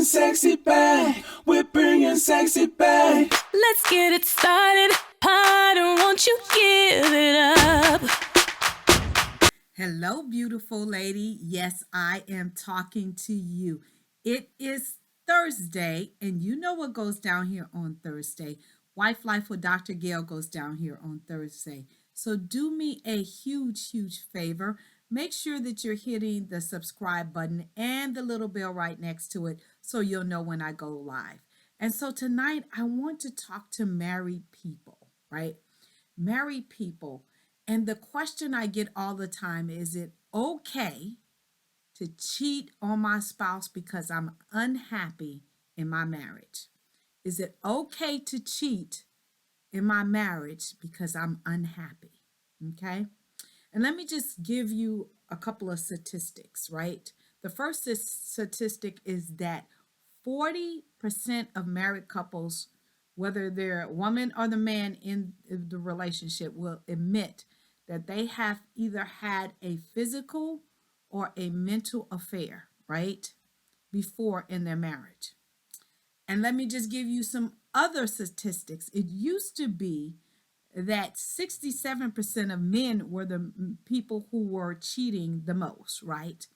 bringing sexy back. We're bringing sexy back. Let's get it started. Harder, won't you give it up? Hello, beautiful lady. Yes, I am talking to you. It is Thursday, and you know what goes down here on Thursday. Wife Life with Dr. Gail goes down here on Thursday. So do me a huge, huge favor. Make sure that you're hitting the subscribe button and the little bell right next to it so you'll know when I go live. And so tonight I want to talk to married people, right? Married people. And the question I get all the time is it okay to cheat on my spouse because I'm unhappy in my marriage? Is it okay to cheat in my marriage because I'm unhappy? Okay. And let me just give you a couple of statistics, right? The first statistic is that 40% of married couples, whether they're a woman or the man in the relationship, will admit that they have either had a physical or a mental affair, right, before in their marriage. And let me just give you some other statistics. It used to be that 67% of men were the people who were cheating the most, right?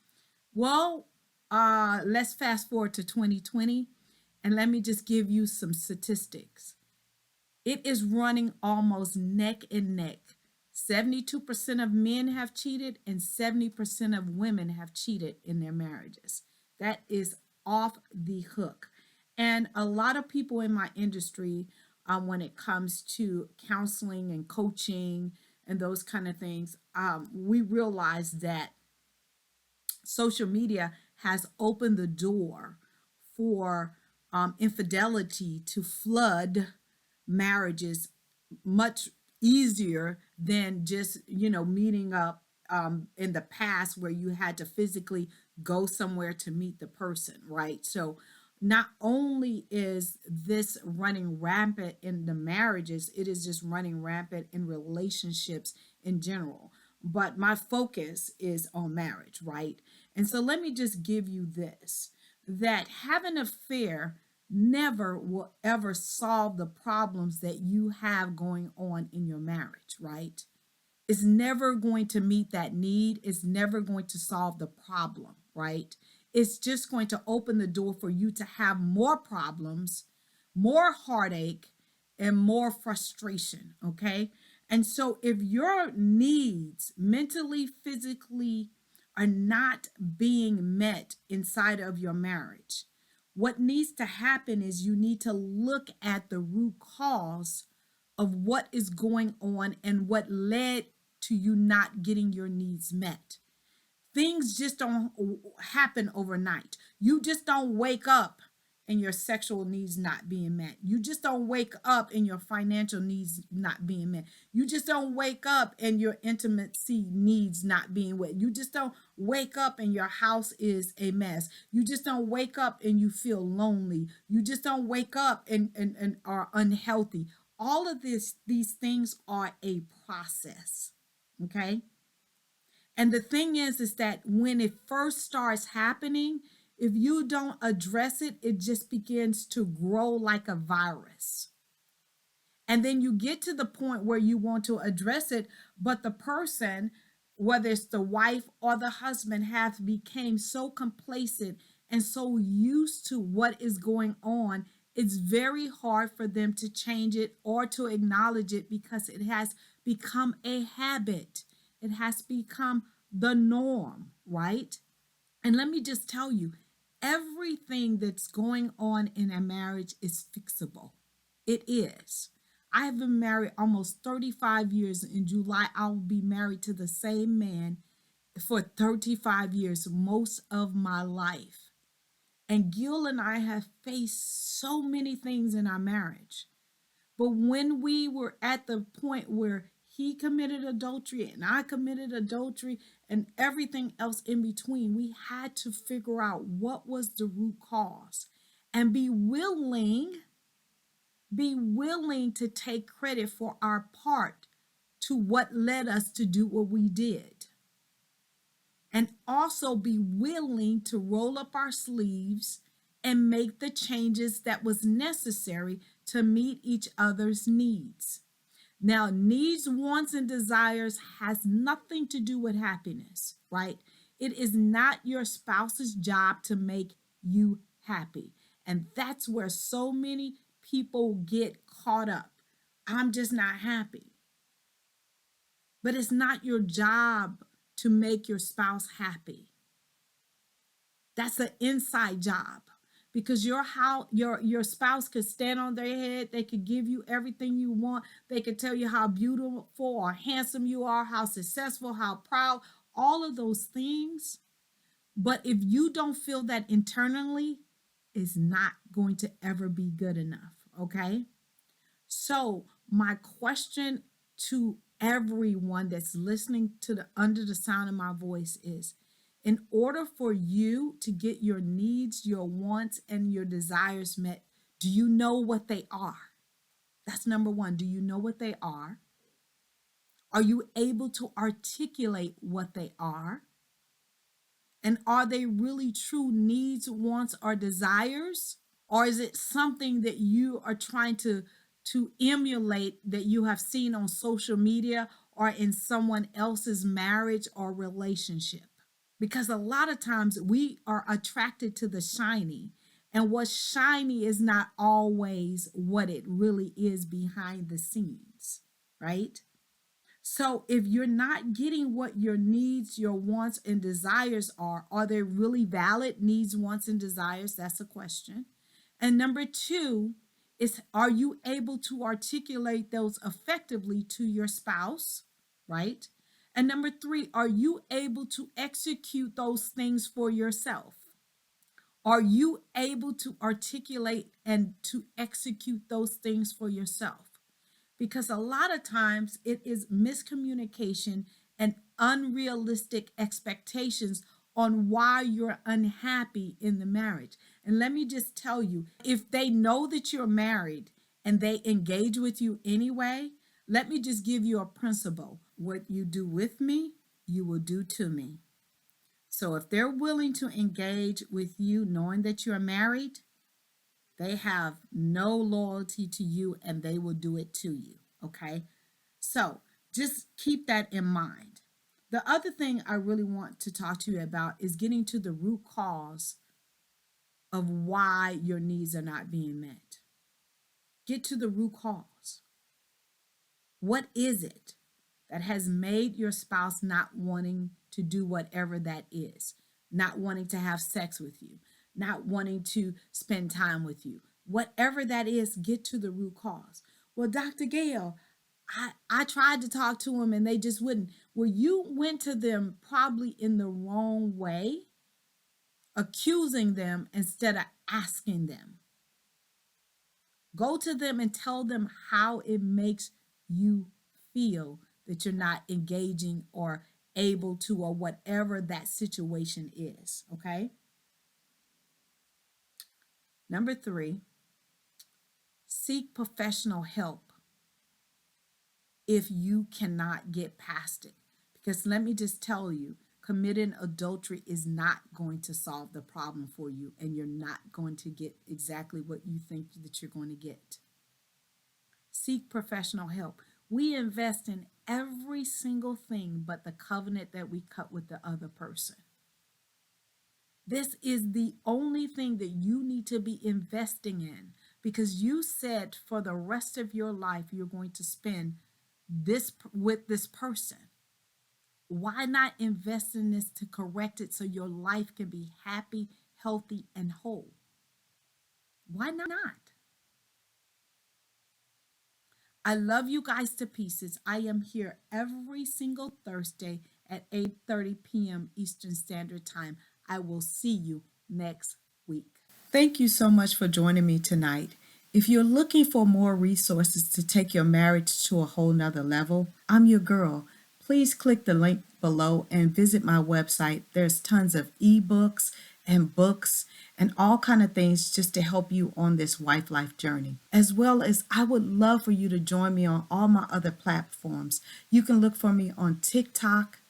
Well, let's fast forward to 2020, and let me just give you some statistics. It is running almost neck and neck. 72% of men have cheated and 70% of women have cheated in their marriages. That is off the hook. And a lot of people in my industry, when it comes to counseling and coaching and those kind of things, we realize that social media has opened the door for infidelity to flood marriages much easier than just meeting up in the past where you had to physically go somewhere to meet the person, right? So not only is this running rampant in the marriages, it is just running rampant in relationships in general. But my focus is on marriage, right? And so let me just give you this, that having an affair never will ever solve the problems that you have going on in your marriage, right? It's never going to meet that need. It's never going to solve the problem, right? It's just going to open the door for you to have more problems, more heartache, and more frustration, okay? And so if your needs mentally, physically are not being met inside of your marriage, what needs to happen is you need to look at the root cause of what is going on and what led to you not getting your needs met. Things just don't happen overnight. You just don't wake up and your sexual needs not being met. You just don't wake up and your financial needs not being met. You just don't wake up and your intimacy needs not being met. You just don't wake up and your house is a mess. You just don't wake up and you feel lonely. You just don't wake up and are unhealthy. All of these things are a process, okay? And the thing is that when it first starts happening, if you don't address it, it just begins to grow like a virus. And then you get to the point where you want to address it, but the person, whether it's the wife or the husband, have become so complacent and so used to what is going on, it's very hard for them to change it or to acknowledge it because it has become a habit. It has become the norm, right? And let me just tell you, everything that's going on in a marriage is fixable. It is. I have been married almost 35 years. In July, I'll be married to the same man for 35 years, most of my life. And Gil and I have faced so many things in our marriage. But when we were at the point where he committed adultery and I committed adultery and everything else in between, we had to figure out what was the root cause and be willing to take credit for our part to what led us to do what we did. And also be willing to roll up our sleeves and make the changes that was necessary to meet each other's needs. Now, needs, wants, and desires has nothing to do with happiness, right? It is not your spouse's job to make you happy. And that's where so many people get caught up. I'm just not happy. But it's not your job to make your spouse happy. That's an inside job, because your spouse could stand on their head. They could give you everything you want. They could tell you how beautiful or handsome you are, how successful, how proud, all of those things. But if you don't feel that internally, it's not going to ever be good enough. Okay. So my question to everyone that's listening to the under the sound of my voice is, in order for you to get your needs, your wants, and your desires met, do you know what they are? That's number one. Do you know what they are? Are you able to articulate what they are? And are they really true needs, wants, or desires? Or is it something that you are trying to emulate that you have seen on social media or in someone else's marriage or relationship? Because a lot of times we are attracted to the shiny, and what's shiny is not always what it really is behind the scenes, right? So if you're not getting what your needs, your wants, and desires are they really valid needs, wants, and desires? That's a question. And number two is, are you able to articulate those effectively to your spouse, right? And number three, are you able to execute those things for yourself? Are you able to articulate and to execute those things for yourself? Because a lot of times it is miscommunication and unrealistic expectations on why you're unhappy in the marriage. And let me just tell you, if they know that you're married and they engage with you anyway, let me just give you a principle. What you do with me, you will do to me. So if they're willing to engage with you knowing that you're married, they have no loyalty to you and they will do it to you. Okay? So just keep that in mind. The other thing I really want to talk to you about is getting to the root cause of why your needs are not being met. Get to the root cause. What is it that has made your spouse not wanting to do whatever that is? Not wanting to have sex with you, not wanting to spend time with you. Whatever that is, get to the root cause. Well, Dr. Gail, I tried to talk to them and they just wouldn't. Well, you went to them probably in the wrong way, accusing them instead of asking them. Go to them and tell them how it makes you feel that you're not engaging or able to, or whatever that situation is. Okay. Number three, seek professional help if you cannot get past it. Because let me just tell you, committing adultery is not going to solve the problem for you, and you're not going to get exactly what you think that you're going to get. Seek professional help. We invest in every single thing but the covenant that we cut with the other person. This is the only thing that you need to be investing in, because you said for the rest of your life you're going to spend this with this person. Why not invest in this to correct it so your life can be happy, healthy, and whole? Why not? I love you guys to pieces. I am here every single Thursday at 8:30 p.m. Eastern Standard Time. I will see you next week. Thank you so much for joining me tonight. If you're looking for more resources to take your marriage to a whole nother level, I'm your girl. Please click the link below and visit my website. There's tons of ebooks and books and all kind of things just to help you on this wife life journey. As well as, I would love for you to join me on all my other platforms. You can look for me on TikTok,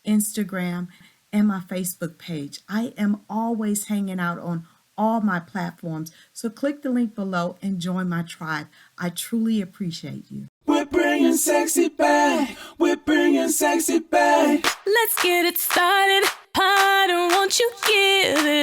Instagram, and my Facebook page. I am always hanging out on all my platforms. So click the link below and join my tribe. I truly appreciate you. We're bringing sexy back. We're bringing sexy back. Let's get it started. I don't want you give it